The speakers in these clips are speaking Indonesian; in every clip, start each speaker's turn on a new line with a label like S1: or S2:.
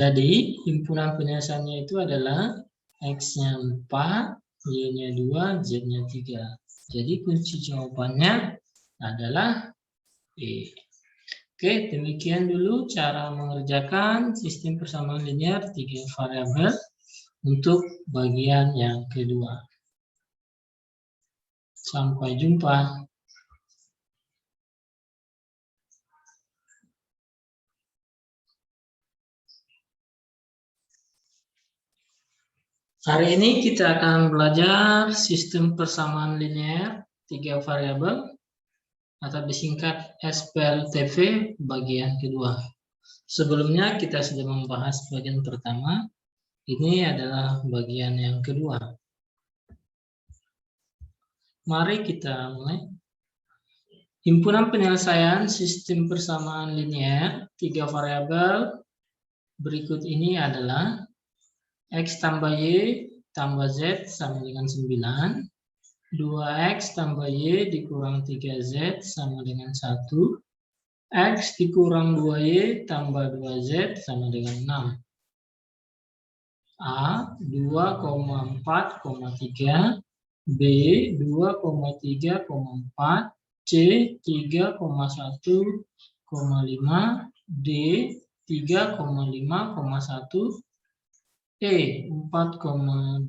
S1: Jadi himpunan penyelesaiannya itu adalah X-nya 4, Y-nya 2, Z-nya 3. Jadi kunci jawabannya adalah E. Oke, demikian dulu cara mengerjakan sistem persamaan linear 3 variabel untuk bagian yang kedua. Sampai jumpa. Hari ini kita akan belajar sistem persamaan linear 3 variabel atau disingkat SPLTV bagian kedua. Sebelumnya kita sudah membahas bagian pertama, ini adalah bagian yang kedua. Mari kita mulai. Himpunan penyelesaian sistem persamaan linear 3 variabel berikut ini adalah X tambah Y tambah Z sama dengan 9, 2X tambah Y dikurang 3Z sama dengan 1, X dikurang 2Y tambah 2Z sama dengan 6. A 2,4,3, B 2,3,4, C 3,1,5, D 3,5,1, E 4,2,3.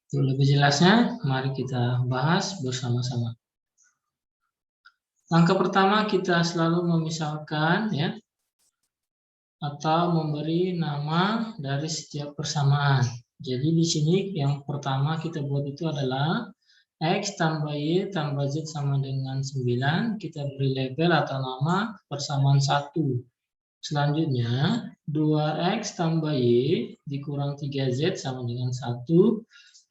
S1: Untuk lebih jelasnya, mari kita bahas bersama-sama. Langkah pertama kita selalu memisalkan ya, atau memberi nama dari setiap persamaan. Jadi di sini yang pertama kita buat itu adalah X tambah Y tambah Z sama dengan 9. Kita beri label atau nama persamaan 1. Selanjutnya 2X tambah Y dikurang 3Z sama dengan 1.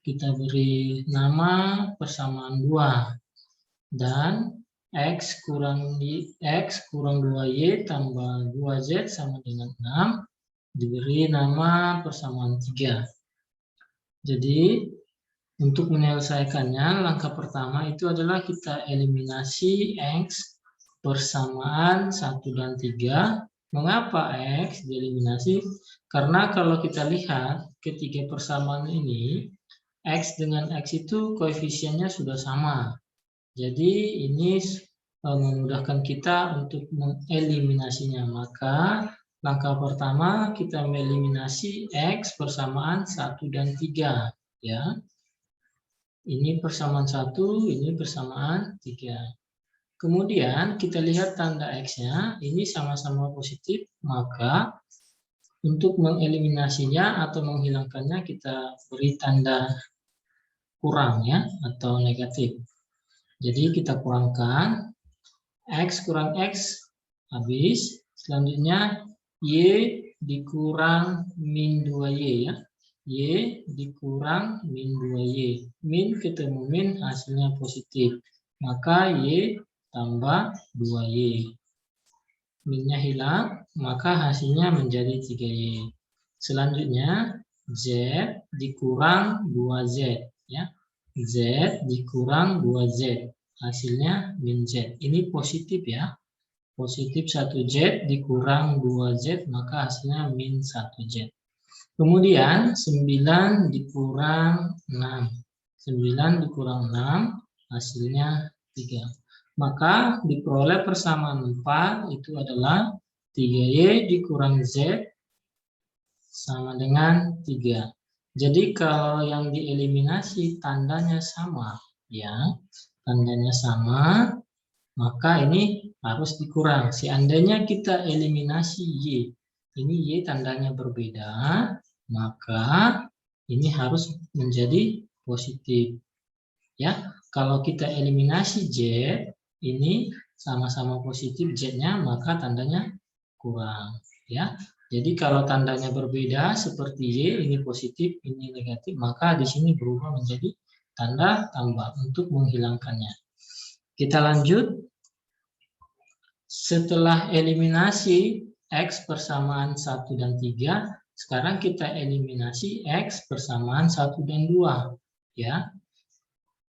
S1: Kita beri nama persamaan 2. Dan X kurang 2Y tambah 2Z sama dengan 6 diberi nama persamaan 3. Jadi untuk menyelesaikannya langkah pertama itu adalah kita eliminasi X persamaan 1 dan 3. Mengapa X dieliminasi? Karena kalau kita lihat ketiga persamaan ini, X dengan X itu koefisiennya sudah sama. Jadi ini memudahkan kita untuk mengeliminasinya. Maka langkah pertama kita mengeliminasi X persamaan 1 dan 3. Ya. Ini persamaan 1, ini persamaan 3. Kemudian kita lihat tanda X-nya, ini sama-sama positif, maka untuk mengeliminasinya atau menghilangkannya kita beri tanda kurang ya, atau negatif. Jadi kita kurangkan, X kurang X habis, selanjutnya Y dikurang min 2Y ya. Y dikurang min 2Y. Min ketemu min hasilnya positif. Maka Y tambah 2Y. Minnya hilang, maka hasilnya menjadi 3Y. Selanjutnya Z dikurang 2Z ya. Z dikurang 2Z. Hasilnya min Z. Ini positif ya. Positif 1Z dikurang 2Z, maka hasilnya min 1Z. Kemudian 9 dikurang 6. 9 dikurang 6 hasilnya 3. Maka diperoleh persamaan 4 itu adalah 3Y dikurang Z sama dengan 3. Jadi kalau yang dieliminasi tandanya sama ya. Tandanya sama, maka ini harus dikurang. Seandainya kita eliminasi Y, ini Y tandanya berbeda, maka ini harus menjadi positif. Ya, kalau kita eliminasi Z, ini sama-sama positif Z-nya, maka tandanya kurang. Ya, jadi kalau tandanya berbeda seperti Y, ini positif, ini negatif, maka di sini berubah menjadi tanda tambah untuk menghilangkannya. Kita lanjut. Setelah eliminasi X persamaan 1 dan 3, sekarang kita eliminasi X persamaan 1 dan 2. Ya.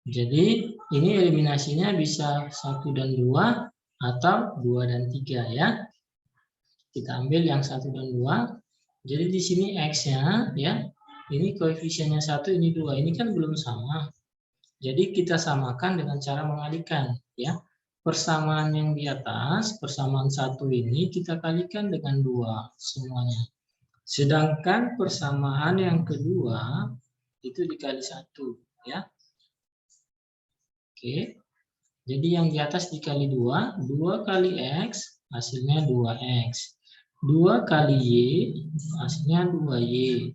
S1: Jadi ini eliminasinya bisa 1 dan 2 atau 2 dan 3 ya. Kita ambil yang 1 dan 2. Jadi di sini X-nya ya, ini koefisiennya 1, ini 2. Ini kan belum sama. Jadi kita samakan dengan cara mengalihkan ya. Persamaan yang di atas, persamaan 1 ini kita kalikan dengan 2 semuanya. Sedangkan persamaan yang kedua itu dikali 1 ya. Oke. Jadi yang di atas dikali 2, 2 kali X hasilnya 2X. 2 kali Y hasilnya 2Y.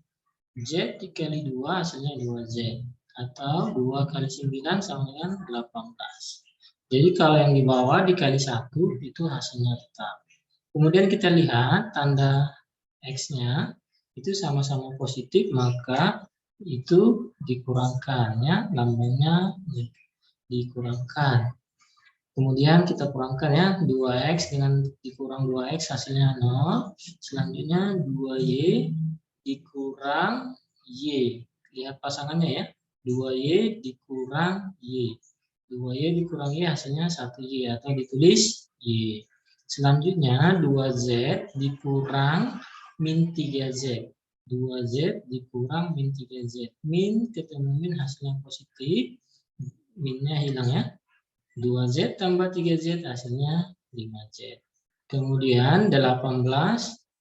S1: Z dikali 2 hasilnya 2Z. Atau 2 kali 9 sama dengan 18. Jadi kalau yang di bawah dikali 1 itu hasilnya tetap. Kemudian kita lihat tanda X-nya itu sama-sama positif, maka itu dikurangkan ya, lambangnya dikurangkan. Kemudian kita kurangkan ya, 2X dengan dikurang 2X hasilnya 0. Selanjutnya 2Y dikurang Y. Lihat pasangannya ya, 2Y dikurang Y. 2Y dikurang Y hasilnya 1Y atau ditulis Y. Selanjutnya 2Z dikurang min 3Z. 2Z dikurang min 3Z. Min ketemu min hasilnya positif, minnya hilang ya. 2Z tambah 3Z hasilnya 5Z. Kemudian 18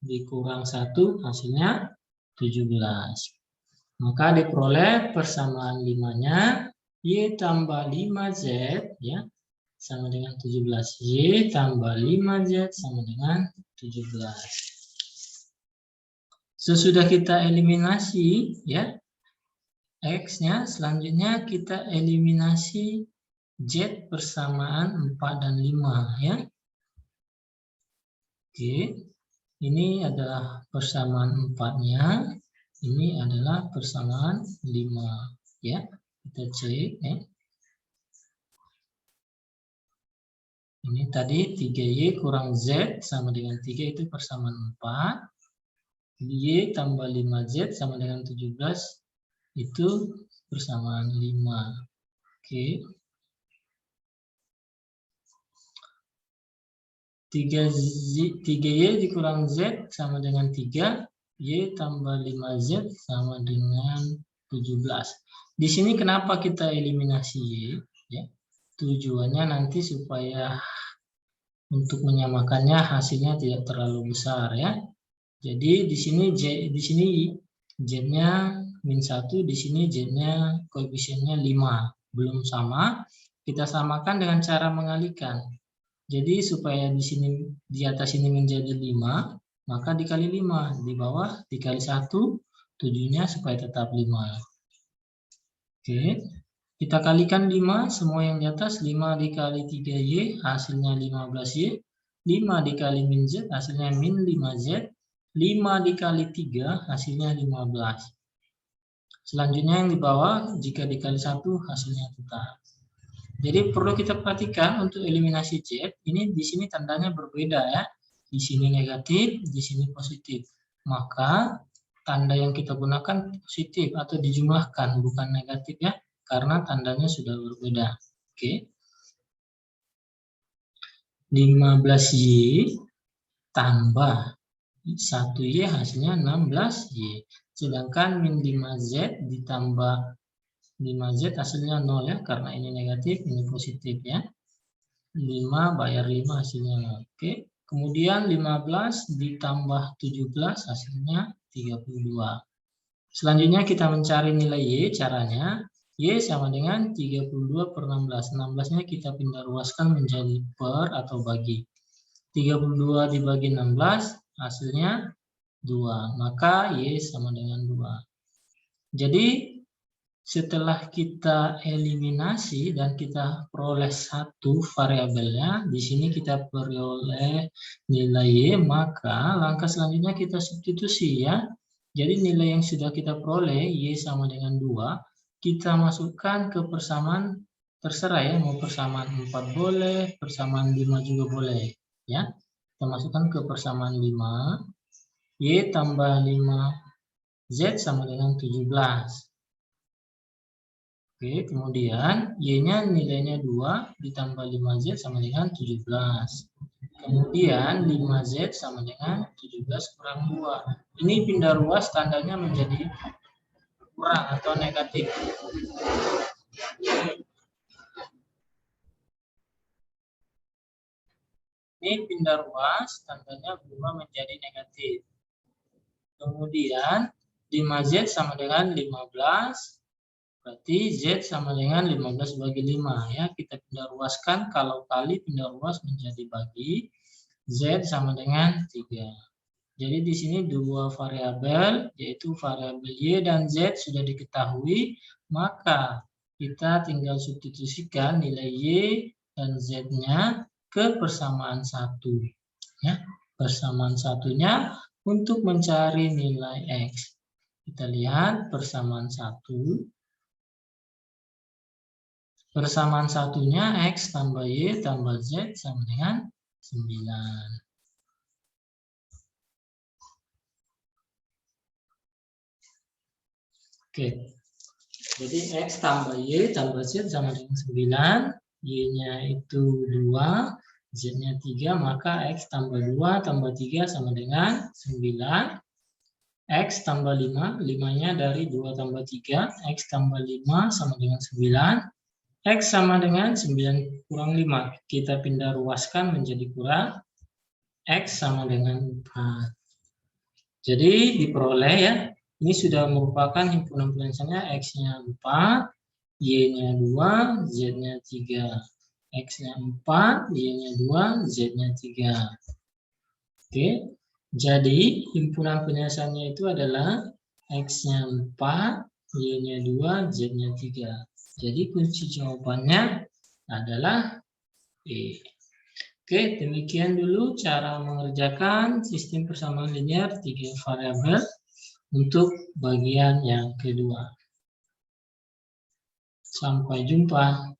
S1: dikurang 1 hasilnya 17. Maka diperoleh persamaan 5-nya Y tambah 5Z ya sama dengan 17. Y tambah 5Z sama dengan 17. Sesudah kita eliminasi ya X-nya, selanjutnya kita eliminasi Z persamaan 4 dan 5 ya. Oke. Ini adalah persamaan 4-nya. Ini adalah persamaan 5 ya. Kita cek ya. Ini tadi 3Y kurang Z sama dengan 3 itu persamaan 4. Y tambah 5Z sama dengan 17 itu persamaan 5. Oke. 3Y dikurang Z sama dengan 3, Y tambah 5Z sama dengan 17. Di sini kenapa kita eliminasi Y? Ya, tujuannya nanti supaya untuk menyamakannya hasilnya tidak terlalu besar ya. Jadi di sini Z-nya min 1, di sini Z-nya koefisiennya 5. Belum sama, kita samakan dengan cara mengalihkan. Jadi supaya di sini di atas ini menjadi 5, maka dikali 5, di bawah dikali 1, tujuannya supaya tetap 5. Oke. Kita kalikan 5, semua yang di atas 5 dikali 3Y hasilnya 15Y, 5 dikali min Z hasilnya min 5Z, 5 dikali 3 hasilnya 15. Selanjutnya yang di bawah jika dikali 1 hasilnya tetap. Jadi perlu kita perhatikan untuk eliminasi Z, ini di sini tandanya berbeda ya. Di sini negatif, di sini positif. Maka tanda yang kita gunakan positif atau dijumlahkan, bukan negatif ya, karena tandanya sudah berbeda. Oke. 15Y tambah 1Y hasilnya 16Y. Sedangkan min 5Z ditambah 5Z hasilnya 0 ya, karena ini negatif, ini positif ya. 5 bayar 5 hasilnya 0. Oke. Kemudian 15 ditambah 17 hasilnya 32. Selanjutnya kita mencari nilai Y, caranya Y sama dengan 32 per 16. 16-nya kita pindah ruaskan menjadi per atau bagi. 32 dibagi 16 hasilnya 2. Maka Y sama dengan 2. Jadi setelah kita eliminasi dan kita peroleh satu variabelnya, di sini kita peroleh nilai Y, maka langkah selanjutnya kita substitusi ya. Jadi nilai yang sudah kita peroleh Y sama dengan 2, kita masukkan ke persamaan terserah ya, mau persamaan 4 boleh, persamaan 5 juga boleh ya. Kita masukkan ke persamaan 5, Y tambah 5Z sama dengan 17. Oke, kemudian Y-nya nilainya 2 ditambah 5Z sama dengan 17. Kemudian 5Z sama dengan 17 kurang 2. Ini pindah ruas tandanya menjadi kurang atau negatif. Ini pindah ruas tandanya berubah menjadi negatif. Kemudian 5Z sama dengan 15. Berarti Z sama dengan 15 bagi 5 ya. Kita pindah ruaskan, kalau kali pindah ruas menjadi bagi, Z sama dengan 3. Jadi di sini dua variabel, yaitu variabel Y dan Z sudah diketahui, maka kita tinggal substitusikan nilai Y dan Z-nya ke persamaan 1. Ya, persamaan satunya untuk mencari nilai X. Kita lihat persamaan 1. Persamaan satunya X tambah Y tambah Z sama dengan 9. Oke, jadi X tambah Y tambah Z sama dengan 9. Y-nya itu 2, Z-nya 3, maka X tambah 2 tambah 3 sama dengan 9. X tambah 5, 5-nya dari 2 tambah 3, X tambah 5 sama dengan 9. X sama dengan 9 kurang 5. Kita pindah ruaskan menjadi kurang. X sama dengan 4. Jadi diperoleh ya. Ini sudah merupakan himpunan penyiasannya. X-nya 4, Y-nya 2, Z-nya 3. X-nya 4, Y-nya 2, Z-nya 3. Oke. Jadi himpunan penyiasannya itu adalah X-nya 4, Y-nya 2, Z-nya 3. Jadi kunci jawabannya adalah E. Oke, demikian dulu cara mengerjakan sistem persamaan linear 3 variabel untuk bagian yang kedua. Sampai jumpa.